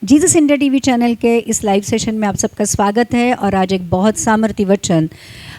Jesus India TV channel के इस live session में आप सबका स्वागत है। और आज एक बहुत सामर्थी वचन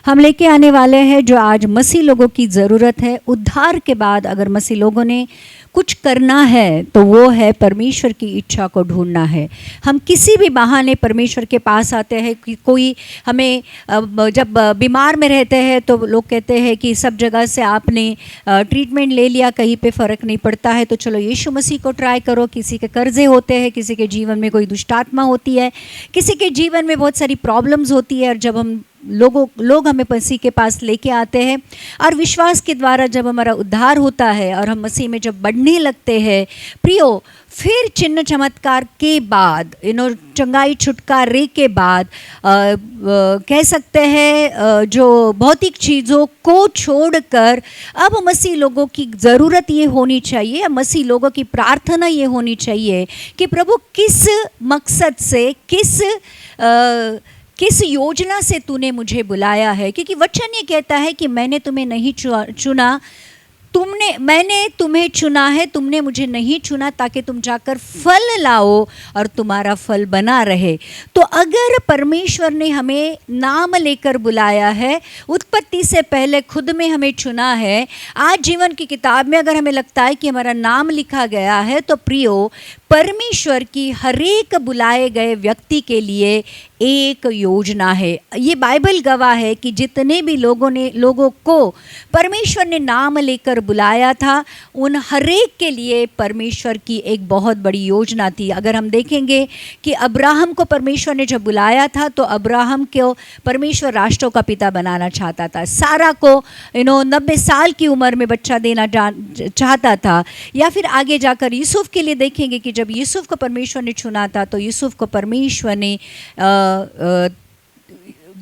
हम लेके आने वाले हैं जो आज मसीह लोगों की ज़रूरत है। उद्धार के बाद अगर मसीह लोगों ने कुछ करना है तो वो है परमेश्वर की इच्छा को ढूंढना है। हम किसी भी बहाने परमेश्वर के पास आते हैं कि कोई हमें जब बीमार में रहते हैं तो लोग कहते हैं कि सब जगह से आपने ट्रीटमेंट ले लिया, कहीं पे फ़र्क नहीं पड़ता है तो चलो यीशु मसीह को ट्राई करो। किसी के कर्जे होते हैं, किसी के जीवन में कोई दुष्ट आत्मा होती है, किसी के जीवन में बहुत सारी प्रॉब्लम्स होती है। और जब हम लोग हमें मसीह के पास लेके आते हैं और विश्वास के द्वारा जब हमारा उद्धार होता है और हम मसीह में जब बढ़ने लगते हैं प्रियो, फिर चिन्ह चमत्कार के बाद चंगाई छुटकारे के बाद कह सकते हैं जो भौतिक चीज़ों को छोड़कर अब मसीह लोगों की ज़रूरत ये होनी चाहिए, मसीह लोगों की प्रार्थना ये होनी चाहिए कि प्रभु किस मकसद से किस योजना से तूने मुझे बुलाया है। क्योंकि वचन ये कहता है कि मैंने तुम्हें नहीं चुना, मैंने तुम्हें चुना है, तुमने मुझे नहीं चुना ताकि तुम जाकर फल लाओ और तुम्हारा फल बना रहे। तो अगर परमेश्वर ने हमें नाम लेकर बुलाया है, उत्पत्ति से पहले खुद में हमें चुना है, आज जीवन की किताब में अगर हमें लगता है कि हमारा नाम लिखा गया है, तो प्रियो परमेश्वर की हरेक बुलाए गए व्यक्ति के लिए एक योजना है। ये बाइबल गवाह है कि जितने भी लोगों को परमेश्वर ने नाम लेकर बुलाया था, उन हरेक के लिए परमेश्वर की एक बहुत बड़ी योजना थी। अगर हम देखेंगे कि अब्राहम को परमेश्वर ने जब बुलाया था तो अब्राहम को परमेश्वर राष्ट्रों का पिता बनाना चाहता था। सारा को 90 साल की उम्र में बच्चा देना चाहता था। या फिर आगे जाकर यूसुफ के लिए देखेंगे कि जब यूसुफ को परमेश्वर ने चुना था तो यूसुफ को परमेश्वर ने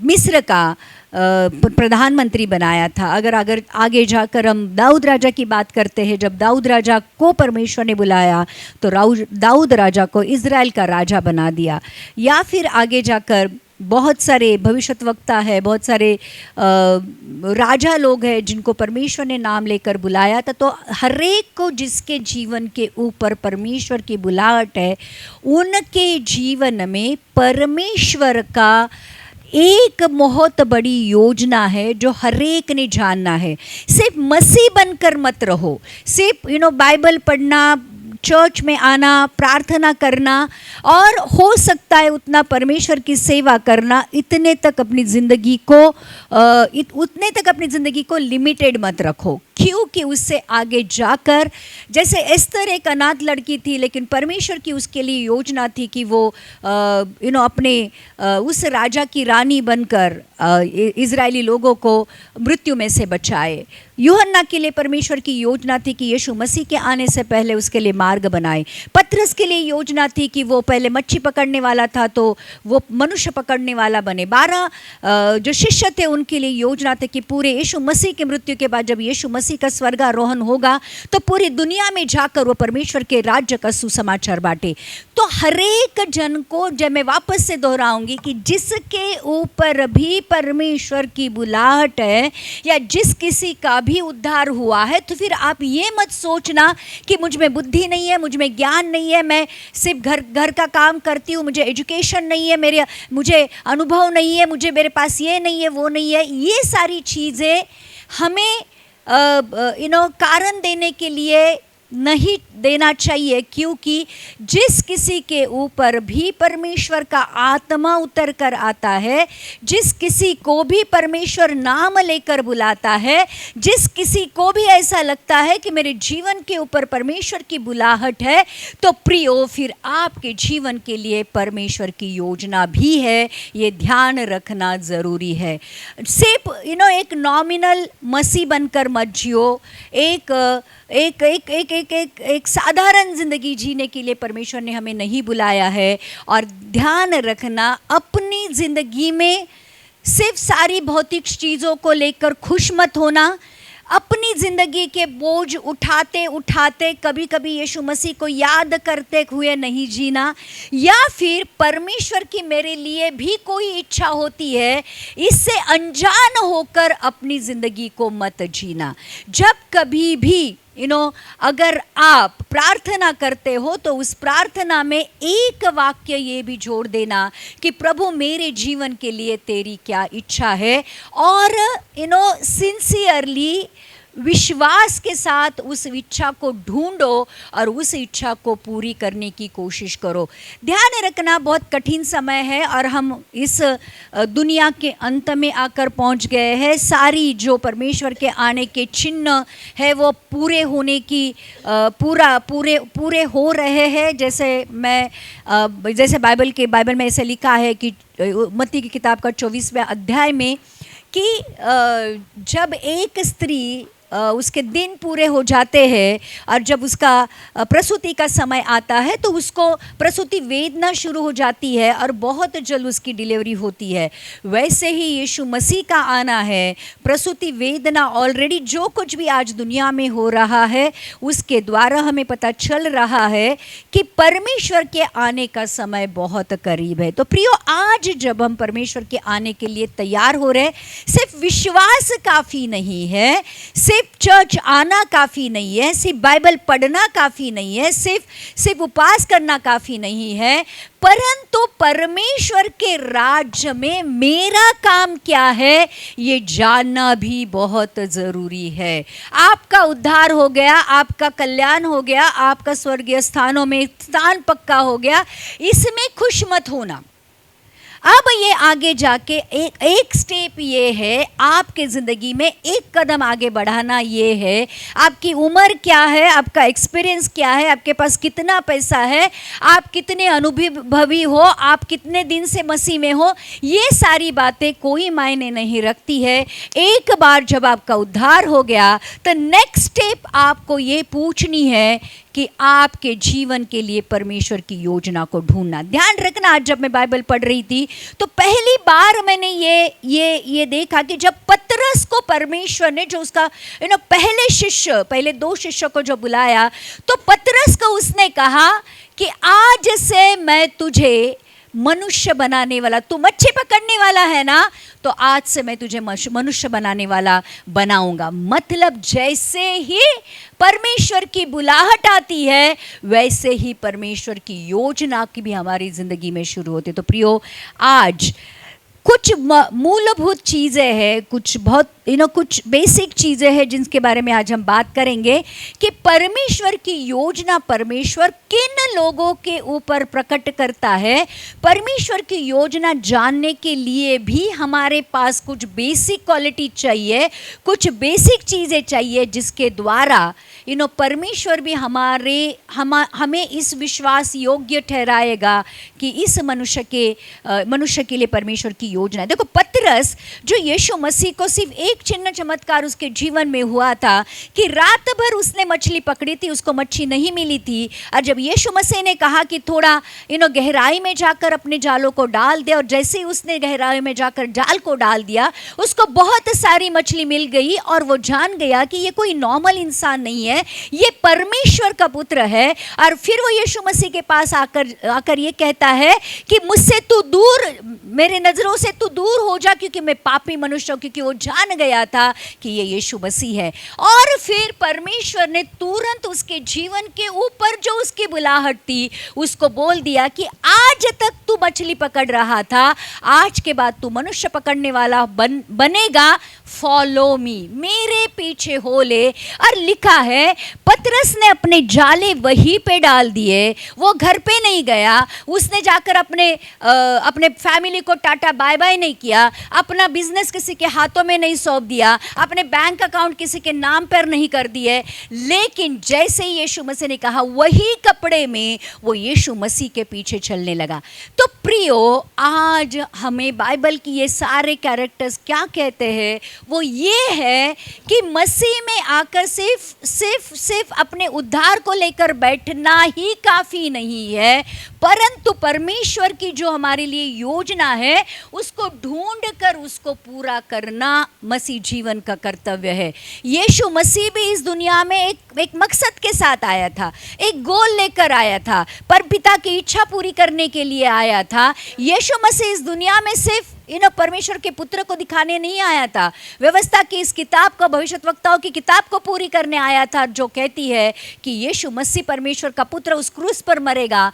मिस्र का प्रधानमंत्री बनाया था। अगर आगे जाकर हम दाऊद राजा की बात करते हैं, जब दाऊद राजा को परमेश्वर ने बुलाया तो दाऊद राजा को इज़राइल का राजा बना दिया। या फिर आगे जाकर बहुत सारे भविष्यद्वक्ता है, बहुत सारे राजा लोग हैं जिनको परमेश्वर ने नाम लेकर बुलाया था। तो हर एक को जिसके जीवन के ऊपर परमेश्वर की बुलाहट है, उनके जीवन में परमेश्वर का एक बहुत बड़ी योजना है जो हर एक ने जानना है। सिर्फ मसीह बनकर मत रहो, सिर्फ बाइबल पढ़ना, चर्च में आना, प्रार्थना करना और हो सकता है उतना परमेश्वर की सेवा करना, उतने तक अपनी ज़िंदगी को लिमिटेड मत रखो। क्योंकि उससे आगे जाकर, जैसे एस्तर एक अनाथ लड़की थी, लेकिन परमेश्वर की उसके लिए योजना थी कि वो अपने उस राजा की रानी बनकर इज़राइली लोगों को मृत्यु में से बचाए। यूहन्ना के लिए परमेश्वर की योजना थी कि यीशु मसीह के आने से पहले उसके लिए मार्ग बनाए। पतरस के लिए योजना थी कि वो पहले मच्छी पकड़ने वाला था तो वो मनुष्य पकड़ने वाला बने। 12 जो शिष्य थे उनके लिए योजना थी कि पूरे यीशु मसीह की मृत्यु के बाद जब यीशु मसीह का स्वर्गारोहण होगा तो पूरी दुनिया में जाकर वो परमेश्वर के राज्य का सुसमाचार बांटे। तो हरेक जन को, जब मैं वापस से दोहराऊंगी कि जिसके ऊपर भी परमेश्वर की बुलाहट है या जिस किसी का भी उद्धार हुआ है, तो फिर आप ये मत सोचना कि मुझ में बुद्धि नहीं है, मुझ में ज्ञान नहीं है, मैं सिर्फ घर का काम करती हूँ, मुझे एजुकेशन नहीं है, मुझे अनुभव नहीं है, मेरे पास ये नहीं है, वो नहीं है। ये सारी चीज़ें हमें कारण देने के लिए नहीं देना चाहिए, क्योंकि जिस किसी के ऊपर भी परमेश्वर का आत्मा उतर कर आता है, जिस किसी को भी परमेश्वर नाम लेकर बुलाता है, जिस किसी को भी ऐसा लगता है कि मेरे जीवन के ऊपर परमेश्वर की बुलाहट है, तो प्रियो फिर आपके जीवन के लिए परमेश्वर की योजना भी है। ये ध्यान रखना ज़रूरी है। सिर्फ एक नॉमिनल मसीह बनकर मत जियो। एक साधारण ज़िंदगी जीने के लिए परमेश्वर ने हमें नहीं बुलाया है। और ध्यान रखना, अपनी ज़िंदगी में सिर्फ सारी भौतिक चीज़ों को लेकर खुश मत होना। अपनी ज़िंदगी के बोझ उठाते उठाते कभी कभी यीशु मसीह को याद करते हुए नहीं जीना, या फिर परमेश्वर की मेरे लिए भी कोई इच्छा होती है, इससे अनजान होकर अपनी ज़िंदगी को मत जीना। जब कभी भी अगर आप प्रार्थना करते हो तो उस प्रार्थना में एक वाक्य ये भी जोड़ देना कि प्रभु मेरे जीवन के लिए तेरी क्या इच्छा है, और सिंसियरली विश्वास के साथ उस इच्छा को ढूंढो और उस इच्छा को पूरी करने की कोशिश करो। ध्यान रखना, बहुत कठिन समय है और हम इस दुनिया के अंत में आकर पहुंच गए हैं। सारी जो परमेश्वर के आने के चिन्ह है वो पूरे होने की पूरे हो रहे हैं। जैसे बाइबल में ऐसे लिखा है कि मत्ती की किताब का 24वें अध्याय में कि जब एक स्त्री उसके दिन पूरे हो जाते हैं और जब उसका प्रसूति का समय आता है तो उसको प्रसूति वेदना शुरू हो जाती है और बहुत जल्द उसकी डिलीवरी होती है। वैसे ही यीशु मसीह का आना है, प्रसूति वेदना ऑलरेडी जो कुछ भी आज दुनिया में हो रहा है उसके द्वारा हमें पता चल रहा है कि परमेश्वर के आने का समय बहुत करीब है। तो प्रियो, आज जब हम परमेश्वर के आने के लिए तैयार हो रहे, सिर्फ विश्वास काफ़ी नहीं है, सिर्फ चर्च आना काफ़ी नहीं है, सिर्फ बाइबल पढ़ना काफ़ी नहीं है, सिर्फ उपवास करना काफ़ी नहीं है, परंतु परमेश्वर के राज्य में मेरा काम क्या है ये जानना भी बहुत ज़रूरी है। आपका उद्धार हो गया, आपका कल्याण हो गया, आपका स्वर्गीय स्थानों में स्थान पक्का हो गया, इसमें खुश मत होना। अब ये आगे जाके एक स्टेप ये है, आपके ज़िंदगी में एक कदम आगे बढ़ाना ये है। आपकी उम्र क्या है, आपका एक्सपीरियंस क्या है, आपके पास कितना पैसा है, आप कितने अनुभवी हो, आप कितने दिन से मसीह में हो, ये सारी बातें कोई मायने नहीं रखती है। एक बार जब आपका उद्धार हो गया तो नेक्स्ट स्टेप आपको ये पूछनी है कि आपके जीवन के लिए परमेश्वर की योजना को ढूंढना। ध्यान रखना, आज जब मैं बाइबल पढ़ रही थी तो पहली बार मैंने ये देखा कि जब पतरस को परमेश्वर ने, जो उसका पहले 2 शिष्य को जो बुलाया, तो पतरस को उसने कहा कि आज से मैं तुझे मनुष्य बनाने वाला, तू मच्छी पकड़ने वाला है ना, तो आज से मैं तुझे मनुष्य बनाने वाला बनाऊंगा। मतलब जैसे ही परमेश्वर की बुलाहट आती है वैसे ही परमेश्वर की योजना की भी हमारी जिंदगी में शुरू होती है। तो प्रियो, आज कुछ मूलभूत चीज़ें हैं, कुछ बेसिक चीज़ें हैं जिनके बारे में आज हम बात करेंगे कि परमेश्वर की योजना परमेश्वर किन लोगों के ऊपर प्रकट करता है। परमेश्वर की योजना जानने के लिए भी हमारे पास कुछ बेसिक क्वालिटी चाहिए, कुछ बेसिक चीज़ें चाहिए जिसके द्वारा परमेश्वर भी हमें इस विश्वास योग्य ठहराएगा कि इस मनुष्य के लिए परमेश्वर की योजना है। देखो, पतरस जो यीशु मसीह को सिर्फ एक चिन्ह चमत्कार उसके जीवन में हुआ था कि रात भर उसने मछली पकड़ी थी, उसको मच्छी नहीं मिली थी, और जब यीशु मसीह ने कहा कि थोड़ा गहराई में जाकर अपने जालों को डाल दे, और जैसे ही उसने गहराई में जाकर जाल को डाल दिया उसको बहुत सारी मछली मिल गई और वो जान गया कि ये कोई नॉर्मल इंसान नहीं है, ये परमेश्वर का पुत्र है। और फिर वो यीशु मसीह के पास आकर ये कहता है कि मुझसे तू दूर, मेरे नजरों से तू दूर हो जा, क्योंकि मैं पापी मनुष्य हूं, क्योंकि वो जान गया था कि ये यीशु मसीह है। और फिर परमेश्वर ने तुरंत उसके जीवन के ऊपर जो उसकी बुलाहट थी उसको बोल दिया कि आज तक तू मछली पकड़ रहा था, आज के बाद तू मनुष्य पकड़ने वाला बनेगा, फॉलो मी, मेरे पीछे हो ले। और लिखा है पतरस ने अपने जाले वहीं पे डाल दिए, वो घर पे नहीं गया, उसने जाकर अपने फैमिली को टाटा बाय बाय नहीं किया, अपना बिजनेस किसी के हाथों में नहीं सौंप दिया, अपने बैंक अकाउंट किसी के नाम पर नहीं कर दिए, लेकिन जैसे ही यीशु मसीह ने कहा वही कपड़े में वो यीशु मसीह के पीछे चलने लगा। तो प्रियो, आज हमें बाइबल की ये सारे कैरेक्टर्स क्या कहते हैं, वो ये है कि मसीह में आकर सिर्फ अपने उद्धार को लेकर बैठना ही काफ़ी नहीं है, परंतु परमेश्वर की जो हमारे लिए योजना है उसको ढूंढ कर उसको पूरा करना मसीह जीवन का कर्तव्य है। यीशु मसीह भी इस दुनिया में एक मकसद के साथ आया था, एक गोल लेकर आया था, पर पिता की इच्छा पूरी करने के लिए आया था। यीशु मसीह इस दुनिया में सिर्फ परमेश्वर के पुत्र को दिखाने नहीं आया था, व्यवस्था की इस किताब को, भविष्यद्वक्ताओं की किताब को पूरी करने आया था, जो कहती है कि यीशु मसीह परमेश्वर का पुत्र उस क्रूस पर मरेगा,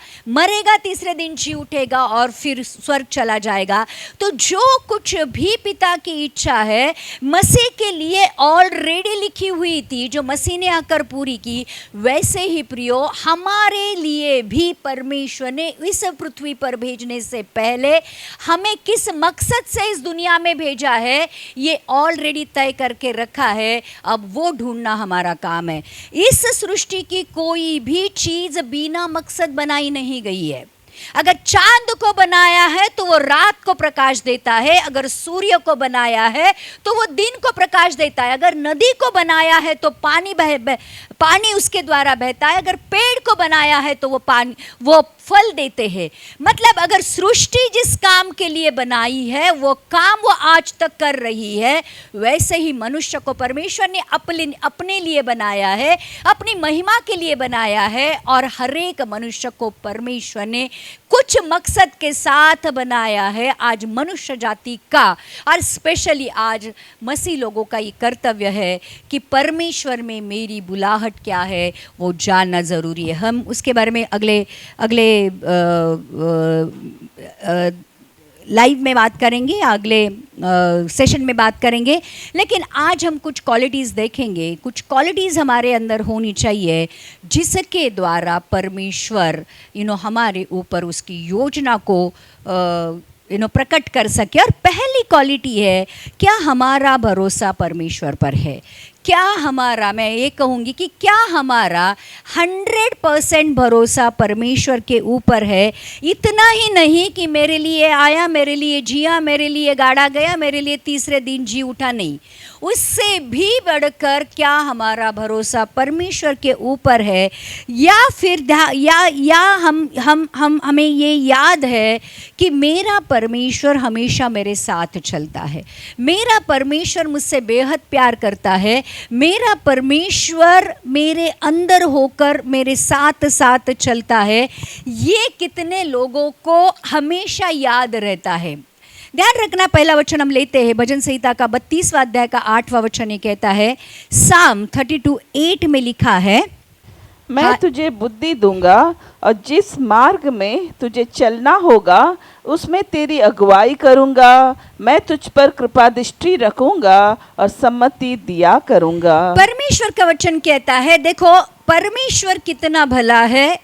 तीसरे दिन जी उठेगा और फिर स्वर्ग चला जाएगा। तो जो कुछ भी पिता की इच्छा है मसीह के लिए ऑलरेडी लिखी हुई थी, जो मसीह ने आकर पूरी की, वैसे ही प्रियो हमारे लिए भी परमेश्वर ने इस पृथ्वी पर भेजने से पहले हमें किस मकसद से इस दुनिया में भेजा है ये ऑलरेडी तय करके रखा है। अब वो ढूंढना हमारा काम है। इस सृष्टि की कोई भी चीज बिना मकसद बनाई नहीं गई है। अगर चांद को बनाया है तो वो रात को प्रकाश देता है, अगर सूर्य को बनाया है तो वो दिन को प्रकाश देता है, अगर नदी को बनाया है तो पानी उसके द्वारा बहता है, अगर पेड़ को बनाया है तो वो फल देते हैं। मतलब अगर सृष्टि जिस काम के लिए बनाई है वो काम वो आज तक कर रही है, वैसे ही मनुष्य को परमेश्वर ने अपने लिए बनाया है, अपनी महिमा के लिए बनाया है। और हर एक मनुष्य को परमेश्वर ने कुछ मकसद के साथ बनाया है। आज मनुष्य जाति का और स्पेशली आज मसीह लोगों का ये कर्तव्य है कि परमेश्वर में मेरी बुलाहट क्या है वो जानना ज़रूरी है। हम उसके बारे में अगले लाइव में बात करेंगे, अगले सेशन में बात करेंगे। लेकिन आज हम कुछ क्वालिटीज़ देखेंगे, कुछ क्वालिटीज़ हमारे अंदर होनी चाहिए जिसके द्वारा परमेश्वर हमारे ऊपर उसकी योजना को प्रकट कर सके। और पहली क्वालिटी है, क्या हमारा भरोसा परमेश्वर पर है? क्या हमारा, मैं ये कहूँगी कि क्या हमारा 100% भरोसा परमेश्वर के ऊपर है? इतना ही नहीं कि मेरे लिए आया, मेरे लिए जिया, मेरे लिए गाड़ा गया, मेरे लिए तीसरे दिन जी उठा, नहीं, उससे भी बढ़कर क्या हमारा भरोसा परमेश्वर के ऊपर है? या फिर हमें ये याद है कि मेरा परमेश्वर हमेशा मेरे साथ चलता है, मेरा परमेश्वर मुझसे बेहद प्यार करता है, मेरा परमेश्वर मेरे अंदर होकर मेरे साथ साथ चलता है। ये कितने लोगों को हमेशा याद रहता है? ध्यान रखना, पहला वचन हम लेते हैं भजन संहिता का 32वां अध्याय का 8वां वचन। ये कहता है, साम 32:8 में लिखा है, मैं तुझे बुद्धि दूंगा और जिस मार्ग में तुझे चलना होगा उसमें तेरी अगुवाई करूंगा। मैं तुझ पर कृपा दृष्टि रखूंगा और सम्मति दिया करूंगा। परमेश्वर का वचन कहता है, देखो परमेश्वर कितना भला है।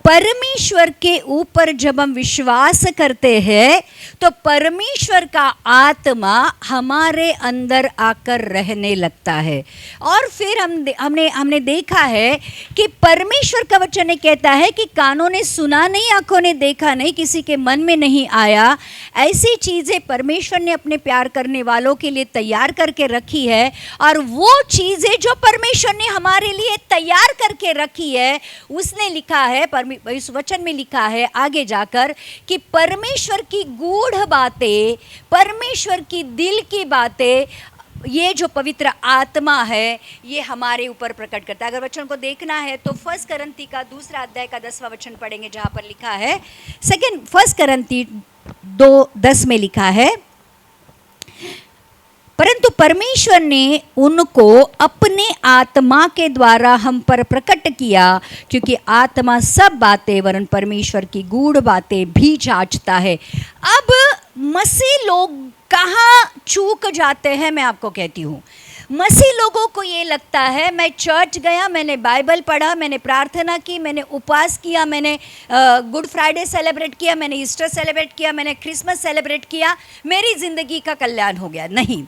परमेश्वर के ऊपर जब हम विश्वास करते हैं तो परमेश्वर का आत्मा हमारे अंदर आकर रहने लगता है। और फिर हमने देखा है कि परमेश्वर का वचन कहता है कि कानों ने सुना नहीं, आंखों ने देखा नहीं, किसी के मन में नहीं आया, ऐसी चीज़ें परमेश्वर ने अपने प्यार करने वालों के लिए तैयार करके रखी है। और वो चीज़ें जो परमेश्वर ने हमारे लिए तैयार करके रखी है, उसने लिखा है, इस वचन में लिखा है आगे जाकर कि परमेश्वर की गूढ़ बातें, परमेश्वर की दिल की बातें, ये जो पवित्र आत्मा है ये हमारे ऊपर प्रकट करता है। अगर वचन को देखना है तो 1 करंती का 2 अध्याय का 10वां वचन पढ़ेंगे, जहाँ पर लिखा है, 1 करंती 2:10 में लिखा है, परंतु परमेश्वर ने उनको अपने आत्मा के द्वारा हम पर प्रकट किया, क्योंकि आत्मा सब बातें वरन परमेश्वर की गूढ़ बातें भी जांचता है। अब मसीह लोग कहाँ चूक जाते हैं, मैं आपको कहती हूँ। मसीह लोगों को ये लगता है, मैं चर्च गया, मैंने बाइबल पढ़ा, मैंने प्रार्थना की, मैंने उपवास किया, मैंने गुड फ्राइडे सेलिब्रेट किया, मैंने ईस्टर सेलिब्रेट किया, मैंने क्रिसमस सेलिब्रेट किया, मेरी ज़िंदगी का कल्याण हो गया। नहीं,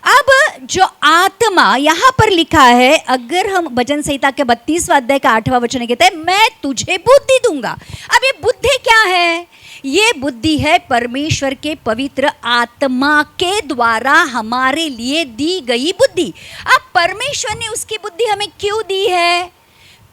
अब जो आत्मा यहाँ पर लिखा है, अगर हम भजन संहिता के 32वां अध्याय का 8वां वचन कहते हैं, मैं तुझे बुद्धि दूंगा। अब ये बुद्धि क्या है? ये बुद्धि है परमेश्वर के पवित्र आत्मा के द्वारा हमारे लिए दी गई बुद्धि। अब परमेश्वर ने उसकी बुद्धि हमें क्यों दी है?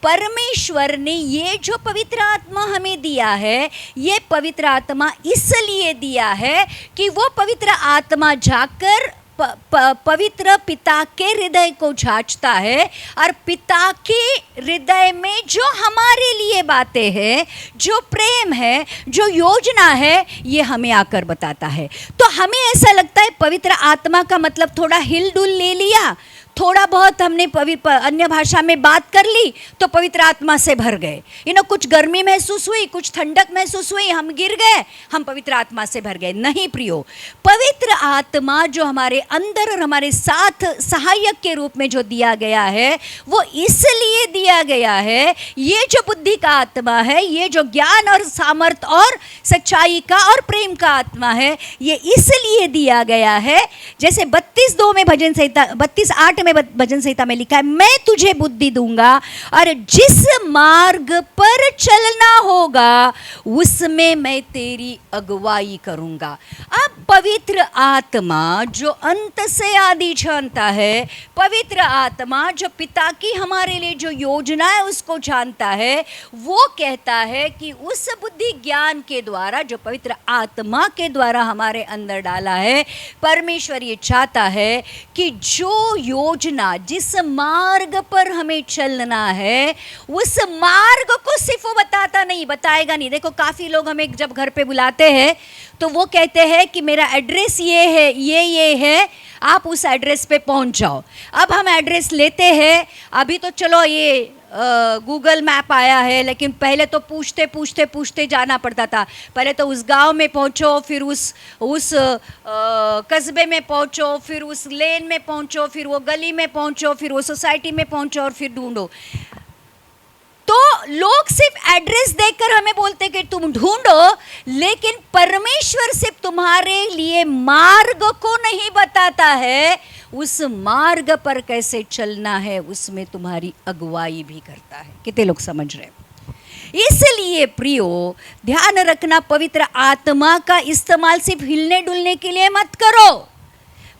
परमेश्वर ने ये जो पवित्र आत्मा हमें दिया है, ये पवित्र आत्मा इसलिए दिया है कि वो पवित्र आत्मा जाकर पवित्र पिता के हृदय को जांचता है और पिता के हृदय में जो हमारे लिए बातें हैं, जो प्रेम है, जो योजना है, ये हमें आकर बताता है। तो हमें ऐसा लगता है पवित्र आत्मा का मतलब थोड़ा हिलडुल ले लिया, थोड़ा बहुत हमने अन्य भाषा में बात कर ली तो पवित्र आत्मा से भर गए। कुछ गर्मी महसूस हुई, कुछ ठंडक महसूस हुई, हम गिर गए, हम पवित्र आत्मा से भर गए। नहीं प्रियो, पवित्र आत्मा जो हमारे अंदर और हमारे साथ सहायक के रूप में जो दिया गया है, वो इसलिए दिया गया है, ये जो बुद्धि का आत्मा है, ये जो ज्ञान और सामर्थ और सच्चाई का और प्रेम का आत्मा है, ये इसलिए दिया गया है। जैसे 32:2 में भजन संहिता 32:8 में भजन संहिता में लिखा है, मैं तुझे बुद्धि दूंगा और जिस मार्ग पर चलना होगा उसमें मैं तेरी अगुवाई करूंगा। अब पवित्र आत्मा जो अंत से आदि जानता है, पवित्र आत्मा जो पिता की हमारे लिए जो योजना है उसको जानता है, वो कहता है कि उस बुद्धि ज्ञान के द्वारा जो पवित्र आत्मा के द्वारा हमारे अंदर डाला है, परमेश्वर ये चाहता है कि जो योजना, जिस मार्ग पर हमें चलना है, उस मार्ग को सिर्फ वो बताएगा नहीं। देखो काफ़ी लोग हमें जब घर पे बुलाते हैं तो वो कहते हैं कि मेरा एड्रेस ये है, ये है, आप उस एड्रेस पे पहुंच जाओ। अब हम एड्रेस लेते हैं, अभी तो चलो ये गूगल मैप आया है, लेकिन पहले तो पूछते जाना पड़ता था। पहले तो उस गांव में पहुंचो, फिर उस कस्बे में पहुंचो, फिर उस लेन में पहुंचो, फिर वो गली में पहुंचो, फिर वो सोसाइटी में पहुंचो और फिर ढूंढो। तो लोग सिर्फ एड्रेस देखकर हमें बोलते कि तुम ढूंढो, लेकिन परमेश्वर सिर्फ तुम्हारे लिए मार्ग को नहीं बताता है, उस मार्ग पर कैसे चलना है उसमें तुम्हारी अगुवाई भी करता है। कितने लोग समझ रहे हैं? इसलिए प्रियो, ध्यान रखना, पवित्र आत्मा का इस्तेमाल सिर्फ हिलने डुलने के लिए मत करो।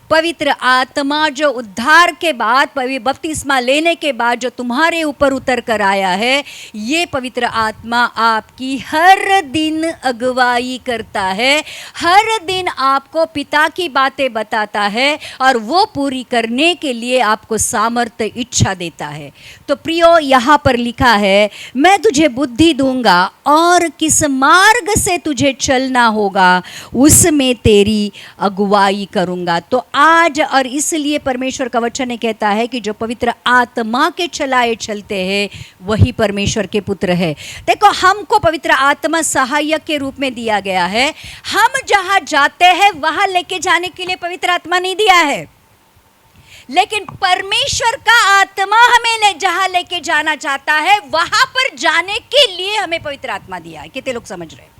पवित्र आत्मा जो उद्धार के बाद, बपतिस्मा लेने के बाद जो तुम्हारे ऊपर उतर कर आया है, ये पवित्र आत्मा आपकी हर दिन अगुवाई करता है, हर दिन आपको पिता की बातें बताता है और वो पूरी करने के लिए आपको सामर्थ्य, इच्छा देता है। तो प्रियो, यहाँ पर लिखा है, मैं तुझे बुद्धि दूंगा और किस मार्ग से तुझे चलना होगा उसमें तेरी अगुवाई करूंगा। तो आज, और इसलिए परमेश्वर का वचन ये कहता है कि जो पवित्र आत्मा के चलाए चलते हैं वही परमेश्वर के पुत्र है। देखो, हमको पवित्र आत्मा सहायक के रूप में दिया गया है। हम जहां जाते हैं वहां लेके जाने के लिए पवित्र आत्मा नहीं दिया है, लेकिन परमेश्वर का आत्मा हमें जहां लेके जाना चाहता है वहां पर जाने के लिए हमें पवित्र आत्मा दिया है। कितने लोग समझ रहे हैं?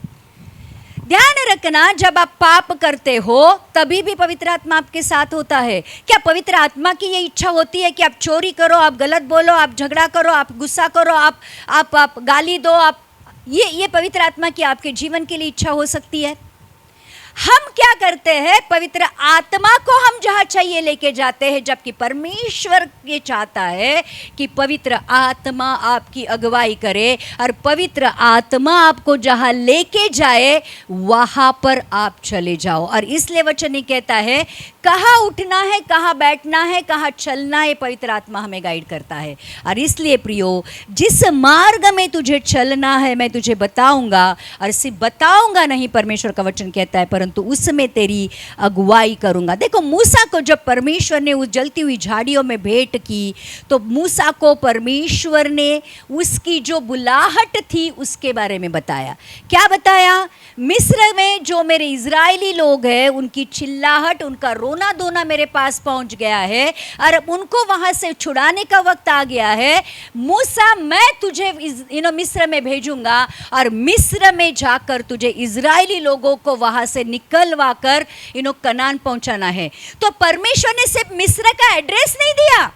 ध्यान रखना, जब आप पाप करते हो तभी भी पवित्र आत्मा आपके साथ होता है। क्या पवित्र आत्मा की ये इच्छा होती है कि आप चोरी करो, आप गलत बोलो, आप झगड़ा करो, आप गुस्सा करो, आप गाली दो, आप ये पवित्र आत्मा की आपके जीवन के लिए इच्छा हो सकती है? हम क्या करते हैं, पवित्र आत्मा को हम जहाँ चाहिए लेके जाते हैं, जबकि परमेश्वर ये चाहता है कि पवित्र आत्मा आपकी अगुवाई करे और पवित्र आत्मा आपको जहाँ लेके जाए वहाँ पर आप चले जाओ। और इसलिए वचन ये कहता है, कहाँ उठना है, कहाँ बैठना है, कहाँ चलना है, पवित्र आत्मा हमें गाइड करता है। और इसलिए प्रियो, जिस मार्ग में तुझे चलना है मैं तुझे बताऊंगा, और सिर्फ बताऊंगा नहीं, परमेश्वर का वचन कहता है, परंतु उसमें तेरी अगुवाई करूंगा। देखो, मूसा को जब परमेश्वर ने उस जलती हुई झाड़ियों में भेंट की, तो मूसा को परमेश्वर ने उसकी जो बुलाहट थी उसके बारे में बताया। क्या बताया? मिस्र में जो मेरे इजरायली लोग हैं उनकी चिल्लाहट, उनका रोना धोना मेरे पास पहुंच गया है और उनको वहां से छुड़ाने का वक्त आ गया है। मूसा, मैं तुझे मिस्र में भेजूंगा और मिस्र में जाकर तुझे इजरायली लोगों को वहां से निकलवा कर कनान पहुंचाना है। तो परमेश्वर ने सिर्फ मिस्र का एड्रेस नहीं दिया,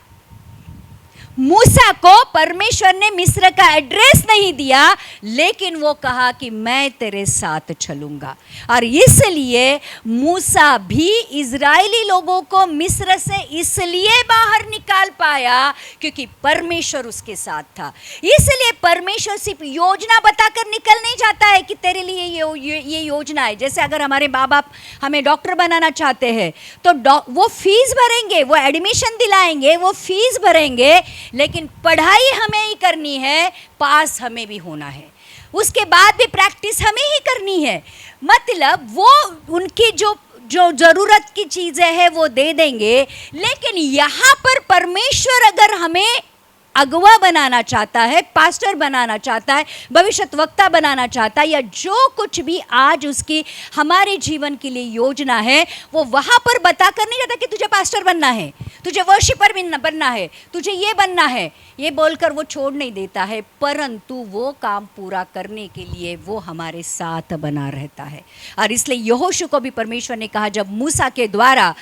मूसा को परमेश्वर ने मिस्र का एड्रेस नहीं दिया, लेकिन वो कहा कि मैं तेरे साथ चलूंगा। और इसलिए मूसा भी इजरायली लोगों को मिस्र से इसलिए बाहर निकाल पाया क्योंकि परमेश्वर उसके साथ था। इसलिए परमेश्वर सिर्फ योजना बताकर निकल नहीं जाता है कि तेरे लिए ये योजना है। जैसे अगर हमारे माँ बाप हमें डॉक्टर बनाना चाहते हैं तो वो फीस भरेंगे, वो एडमिशन दिलाएंगे, वो फीस भरेंगे, लेकिन पढ़ाई हमें ही करनी है, पास हमें भी होना है, उसके बाद भी प्रैक्टिस हमें ही करनी है। मतलब वो उनकी जो जरूरत की चीजें हैं वो दे देंगे, लेकिन यहाँ पर परमेश्वर अगर हमें अगुवा बनाना चाहता है, पास्टर बनाना चाहता है, भविष्यद्वक्ता बनाना चाहता है, या जो कुछ भी आज उसकी हमारे जीवन के लिए योजना है, वो वहाँ पर बताकर नहीं जाता कि तुझे पास्टर बनना है, तुझे वर्शिपर बनना है, तुझे ये बनना है, ये बोलकर वो छोड़ नहीं देता है, परंतु वो काम पूरा करने के लिए वो हमारे साथ बना रहता है। और इसलिए यहोशू को भी परमेश्वर ने कहा, जब मूसा के द्वारा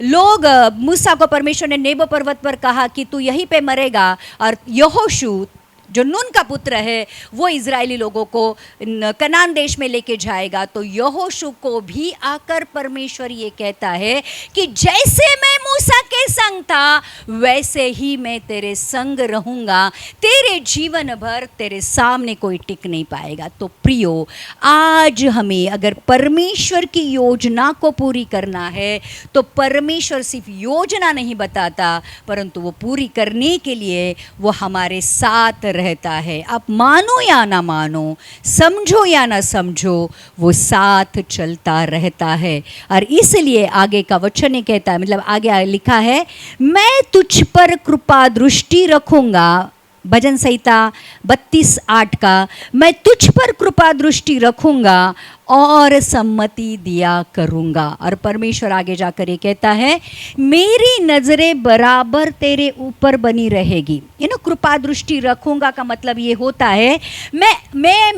लोग मूसा को परमेश्वर ने नेबो पर्वत पर कहा कि तू यहीं पे मरेगा, और यहोशू जो नून का पुत्र है वो इजरायली लोगों को कनान देश में लेके जाएगा, तो यहोशू को भी आकर परमेश्वर ये कहता है कि जैसे मैं मूसा के संग था वैसे ही मैं तेरे संग रहूंगा, तेरे जीवन भर तेरे सामने कोई टिक नहीं पाएगा। तो प्रियो, आज हमें अगर परमेश्वर की योजना को पूरी करना है तो परमेश्वर सिर्फ योजना नहीं बताता, परंतु वो पूरी करने के लिए वो हमारे साथ रहता है। आप मानो या ना मानो, समझो या ना समझो, वो साथ चलता रहता है। और इसलिए आगे का वचन ये कहता है, मतलब आगे लिखा है, मैं तुझ पर कृपा दृष्टि रखूंगा, भजन संहिता 32:8 का, मैं तुझ पर कृपा दृष्टि रखूंगा और सम्मति दिया करूंगा। और परमेश्वर आगे जाकर ये कहता है, मेरी नजरें बराबर तेरे ऊपर बनी रहेगी। कृपा दृष्टि रखूंगा का मतलब ये होता है, मैं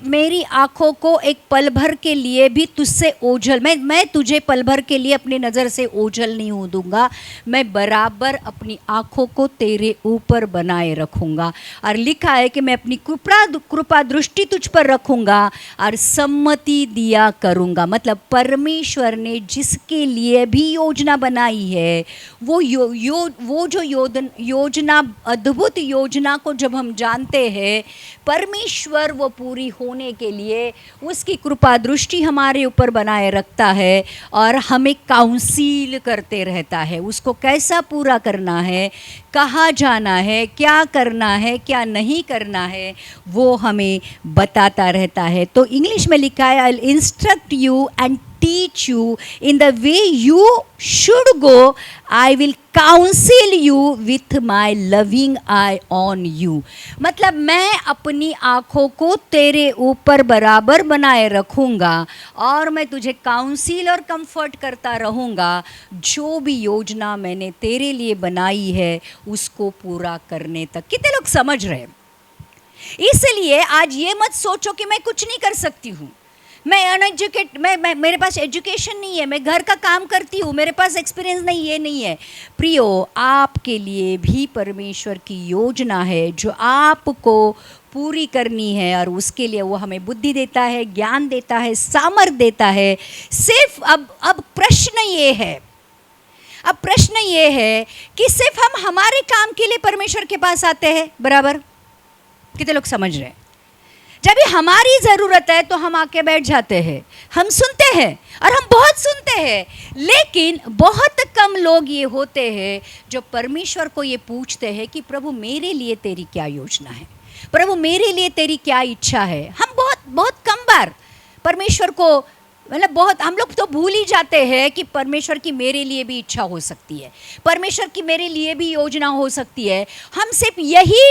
मेरी आंखों को एक पल भर के लिए भी तुझसे ओझल, मैं तुझे पल भर के लिए अपनी नज़र से ओझल नहीं हो दूंगा, मैं बराबर अपनी आंखों को तेरे ऊपर बनाए रखूंगा। और लिखा है कि मैं अपनी कृपा दृष्टि तुझ पर रखूंगा और सम्मति दिया करूंगा। मतलब परमेश्वर ने जिसके लिए भी योजना बनाई है, वो जो योजना, अद्भुत योजना को जब हम जानते हैं, परमेश्वर वो पूरी होने के लिए उसकी कृपा दृष्टि हमारे ऊपर बनाए रखता है और हमें काउंसिल करते रहता है, उसको कैसा पूरा करना है, कहाँ जाना है, क्या करना है, क्या नहीं करना है, वो हमें बताता रहता है। तो इंग्लिश में लिखा है, I'll instruct you and teach you in the way you should go. I will counsel you with my loving eye on you. मतलब मैं अपनी आँखों को तेरे ऊपर बराबर बनाए रखूँगा और मैं तुझे काउंसिल और कंफर्ट करता रहूँगा, जो भी योजना मैंने तेरे लिए बनाई है उसको पूरा करने तक। कितने लोग समझ रहे हैं? इसलिए आज ये मत सोचो कि मैं कुछ नहीं कर सकती हूँ, मैं अनएजुकेट, मेरे पास एजुकेशन नहीं है, मैं घर का काम करती हूँ, मेरे पास एक्सपीरियंस नहीं, ये नहीं है। प्रियो, आपके लिए भी परमेश्वर की योजना है जो आपको पूरी करनी है और उसके लिए वो हमें बुद्धि देता है, ज्ञान देता है, सामर्थ देता है। सिर्फ अब प्रश्न ये है कि सिर्फ हम हमारे काम के लिए परमेश्वर के पास आते हैं, बराबर? कितने लोग समझ रहे हैं? जब भी हमारी ज़रूरत है तो हम आके बैठ जाते हैं, हम सुनते हैं और हम बहुत सुनते हैं, लेकिन बहुत कम लोग ये होते हैं जो परमेश्वर को ये पूछते हैं कि प्रभु मेरे लिए तेरी क्या योजना है, प्रभु मेरे लिए तेरी क्या इच्छा है। हम बहुत कम बार परमेश्वर को, मतलब बहुत, हम लोग तो भूल ही जाते हैं कि परमेश्वर की मेरे लिए भी इच्छा हो सकती है, परमेश्वर की मेरे लिए भी योजना हो सकती है। हम सिर्फ यही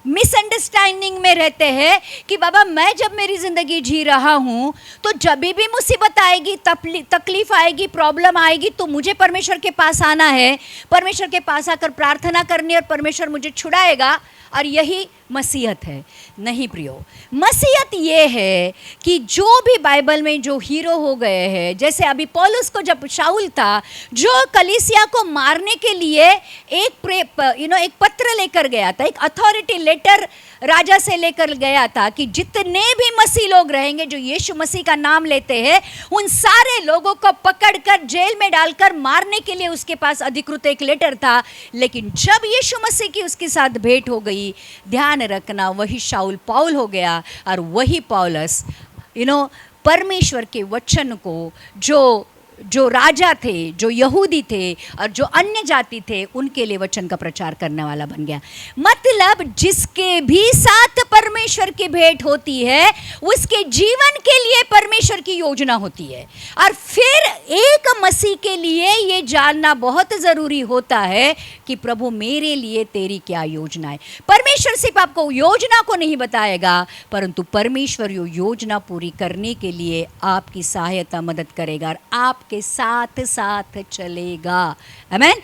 मिसअंडरस्टैंडिंग में रहते हैं कि बाबा मैं जब मेरी ज़िंदगी जी रहा हूँ तो जब भी मुसीबत आएगी, तकलीफ आएगी, प्रॉब्लम आएगी, तो मुझे परमेश्वर के पास आना है, परमेश्वर के पास आकर प्रार्थना करनी और परमेश्वर मुझे छुड़ाएगा। और यही मसीहत है। नहीं प्रियो, मसीहत ये है कि जो भी बाइबल में जो हीरो हो गए हैं, जैसे अभी पौलुस को जब शाऊल था जो कलीसिया को मारने के लिए एक पत्र लेकर गया था, एक अथॉरिटी लेटर राजा से लेकर गया था कि जितने भी मसीह लोग रहेंगे जो यीशु मसीह का नाम लेते हैं उन सारे लोगों को पकड़कर जेल में डालकर मारने के लिए उसके पास अधिकृत एक लेटर था। लेकिन जब यीशु मसीह की उसके साथ भेंट हो गई, ध्यान रखना, वही शाऊल पौल हो गया और वही पौलुस परमेश्वर के वचन को जो राजा थे, जो यहूदी थे और जो अन्य जाति थे उनके लिए वचन का प्रचार करने वाला बन गया। मतलब जिसके भी साथ परमेश्वर की भेंट होती है उसके जीवन के लिए परमेश्वर की योजना होती है। और फिर एक मसीह के लिए ये जानना बहुत ज़रूरी होता है कि प्रभु मेरे लिए तेरी क्या योजना है। परमेश्वर सिर्फ आपको योजना को नहीं बताएगा परंतु परमेश्वर यो योजना पूरी करने के लिए आपकी सहायता मदद करेगा और आपके साथ साथ चलेगा। आमेन।